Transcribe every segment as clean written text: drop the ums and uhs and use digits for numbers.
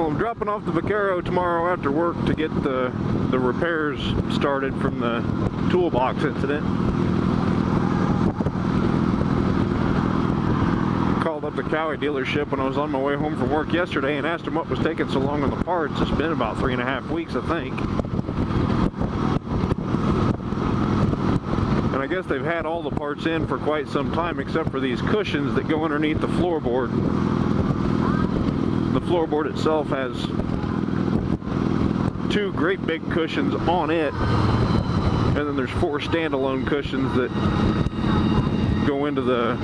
Well, I'm dropping off the Vaquero tomorrow after work to get the repairs started from the toolbox incident. Called up the Cowie dealership when I was on my way home from work yesterday and asked them what was taking so long on the parts. It's been about 3.5 weeks, I think. And I guess they've had all the parts in for quite some time, except for these cushions that go underneath the floorboard. The floorboard itself has 2 great big cushions on it, and then there's 4 standalone cushions that go into the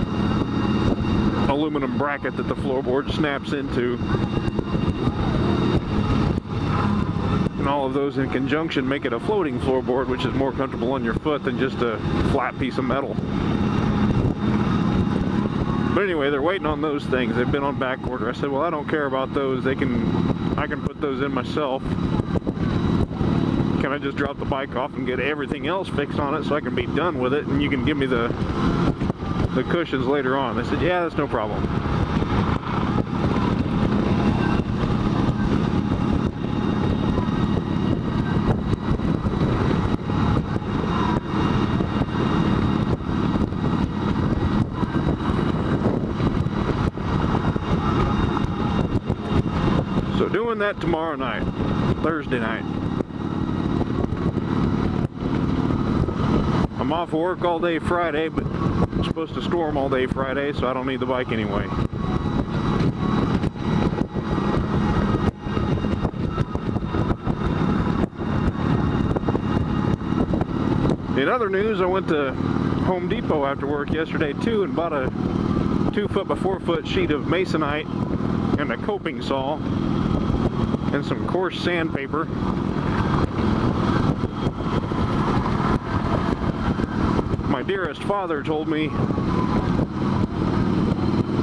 aluminum bracket that the floorboard snaps into. And all of those in conjunction make it a floating floorboard, which is more comfortable on your foot than just a flat piece of metal. But anyway, they're waiting on those things. They've been on back order. I said, well, I don't care about those. I can put those in myself. Can I just drop the bike off and get everything else fixed on it so I can be done with it, and you can give me the cushions later on? They said, yeah, that's no problem. So doing that tomorrow night, Thursday night. I'm off work all day Friday, but I'm supposed to storm all day Friday, so I don't need the bike anyway. In other news, I went to Home Depot after work yesterday too and bought a 2-foot by 4-foot sheet of masonite and a coping saw and some coarse sandpaper. My dearest father told me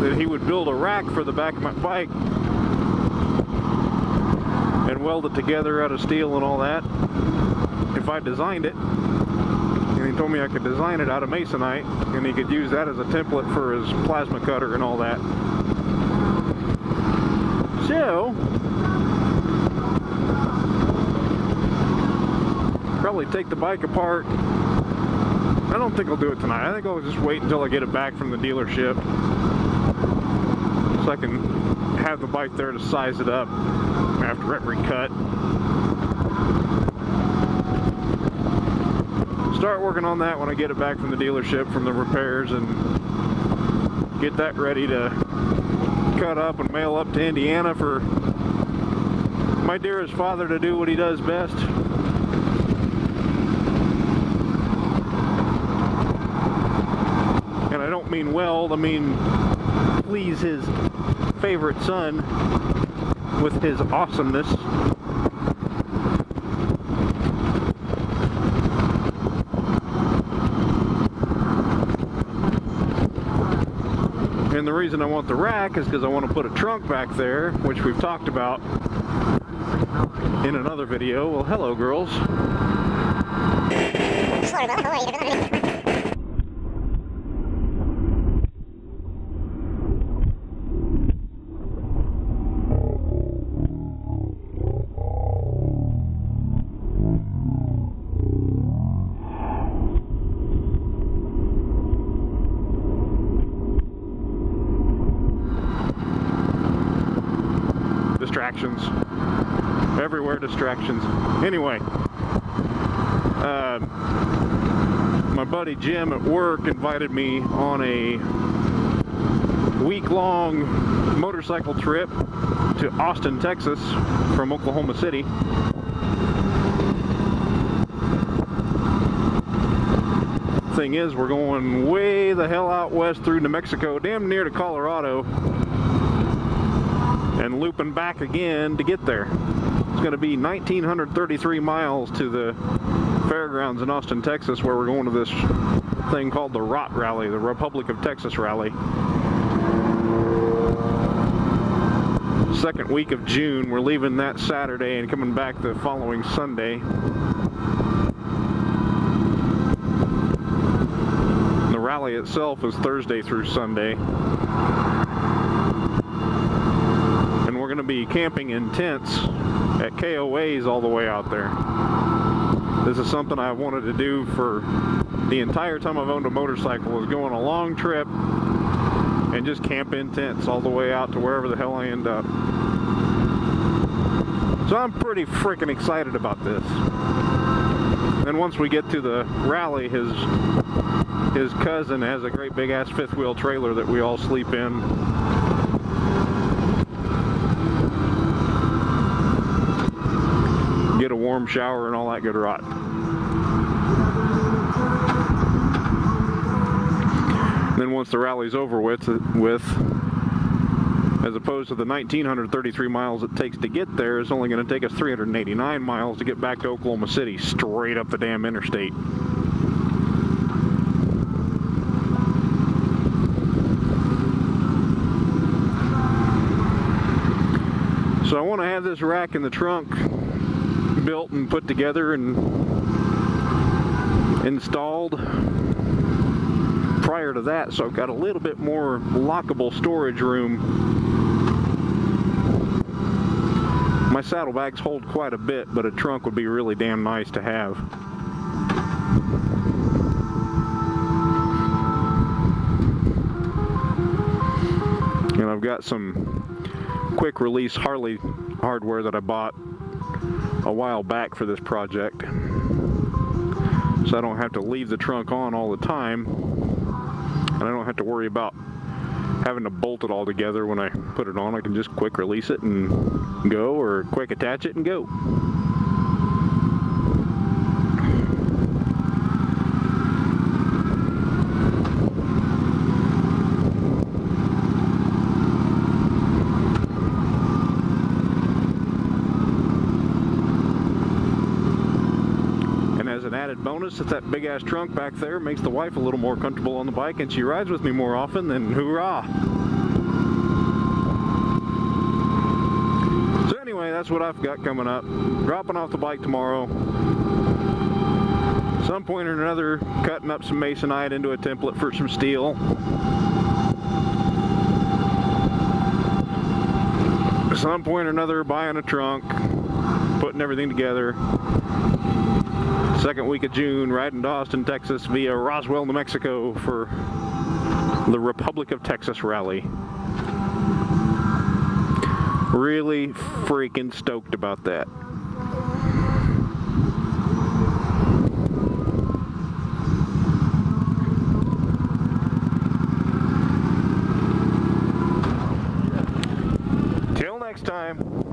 that he would build a rack for the back of my bike and weld it together out of steel and all that if I designed it. And he told me I could design it out of masonite and he could use that as a template for his plasma cutter and all that. So probably take the bike apart. I don't think I'll do it tonight. I think I'll just wait until I get it back from the dealership so I can have the bike there to size it up after every cut. Start working on that when I get it back from the dealership from the repairs and get that ready to cut up and mail up to Indiana for my dearest father to do what he does best. And I don't mean weld, I mean please his favorite son with his awesomeness. And the reason I want the rack is because I want to put a trunk back there, which we've talked about in another video. Well, hello, girls. Distractions. Everywhere distractions. Anyway, my buddy Jim at work invited me on a week-long motorcycle trip to Austin, Texas from Oklahoma City. Thing is, we're going way the hell out west through New Mexico, damn near to Colorado, and looping back again to get there. It's going to be 1,933 miles to the fairgrounds in Austin, Texas, where we're going to this thing called the ROT Rally, the Republic of Texas Rally. Second week of June. We're leaving that Saturday and coming back the following Sunday. The rally itself is Thursday through Sunday. we're going to be camping in tents at KOAs all the way out there. This is something I've wanted to do for the entire time I've owned a motorcycle, is go on a long trip and just camp in tents all the way out to wherever the hell I end up. So I'm pretty freaking excited about this. Then once we get to the rally, his cousin has a great big ass fifth wheel trailer that we all sleep in. Get a warm shower and all that good rot. Then once the rally's over with, as opposed to the 1,933 miles it takes to get there, it's only going to take us 389 miles to get back to Oklahoma City, straight up the damn interstate. So I want to have this rack in the trunk built and put together and installed prior to that, so I've got a little bit more lockable storage room. My saddlebags hold quite a bit, but a trunk would be really damn nice to have. And I've got some quick release Harley hardware that I bought a while back for this project, so I don't have to leave the trunk on all the time, and I don't have to worry about having to bolt it all together when I put it on. I can just quick release it and go, or quick attach it and go. Added bonus, that big ass trunk back there makes the wife a little more comfortable on the bike, and she rides with me more often. Then hoorah! So anyway, that's what I've got coming up. Dropping off the bike tomorrow. Some point or another, cutting up some masonite into a template for some steel. Some point or another, buying a trunk, putting everything together. Second week of June, riding to Austin, Texas via Roswell, New Mexico for the Republic of Texas rally. Really freaking stoked about that. Till next time.